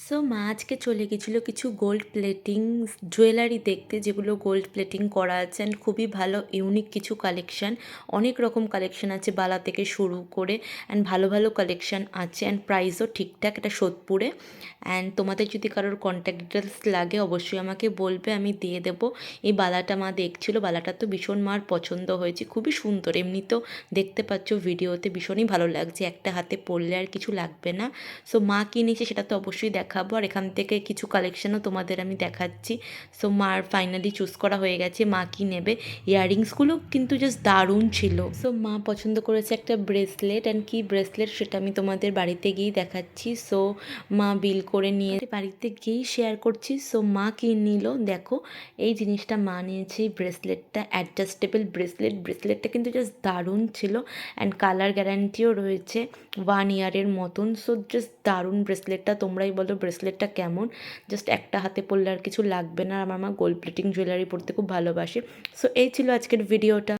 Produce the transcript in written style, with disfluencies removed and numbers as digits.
So মা আজকে চলে গেছিলো কিছু গোল্ড প্লেটিং জুয়েলারি দেখতে, যেগুলো গোল্ড প্লেটিং করা আছে অ্যান্ড খুবই ভালো ইউনিক কিছু কালেকশান। অনেক রকম কালেকশান আছে, বালা থেকে শুরু করে অ্যান্ড ভালো ভালো কালেকশান আছে অ্যান্ড প্রাইসও ঠিকঠাক। এটা সোদপুরে। অ্যান্ড তোমাদের যদি কারোর কন্ট্যাক্ট ডিটেলস লাগে অবশ্যই আমাকে বলবে, আমি দিয়ে দেবো। এই বালাটা মা দেখছিলো, বালাটা তো ভীষণ মার পছন্দ হয়েছে, খুবই সুন্দর। এমনিতেও দেখতে পাচ্ছ ভিডিওতে ভীষণই ভালো লাগছে, একটা হাতে পরলে আর কিছু লাগবে না। সো মা কী নিয়েছে সেটা তো অবশ্যই দেখাবো, আর এখান থেকে কিছু কালেকশানও তোমাদের আমি দেখাচ্ছি। সো মার ফাইনালি চুজ করা হয়ে গেছে মা কী নেবে। ইয়াররিংসগুলো কিন্তু জাস্ট দারুণ ছিল। সো মা পছন্দ করেছে একটা ব্রেসলেট, অ্যান্ড কী ব্রেসলেট সেটা আমি তোমাদের বাড়িতে গিয়েই দেখাচ্ছি। সো মা বিল করে নিয়ে বাড়িতে গিয়েই শেয়ার করছি। সো মা কী নিল দেখো, এই জিনিসটা মা নিয়েছে, এই ব্রেসলেটটা অ্যাডজাস্টেবল ব্রেসলেটটা কিন্তু জাস্ট দারুণ ছিল অ্যান্ড কালার গ্যারান্টিও রয়েছে 1 ইয়ারের মতন। সো জাস্ট দারুণ ব্রেসলেটটা। তোমরাই বলো ব্রেসলেটটা কেমন। জাস্ট একটা হাতে পরলে আর কিছু লাগবে না। আমার মা গোল্ড প্লেটিং জুয়েলারি পরতে খুব ভালোবাসে। সো এই ছিল আজকের ভিডিওটা।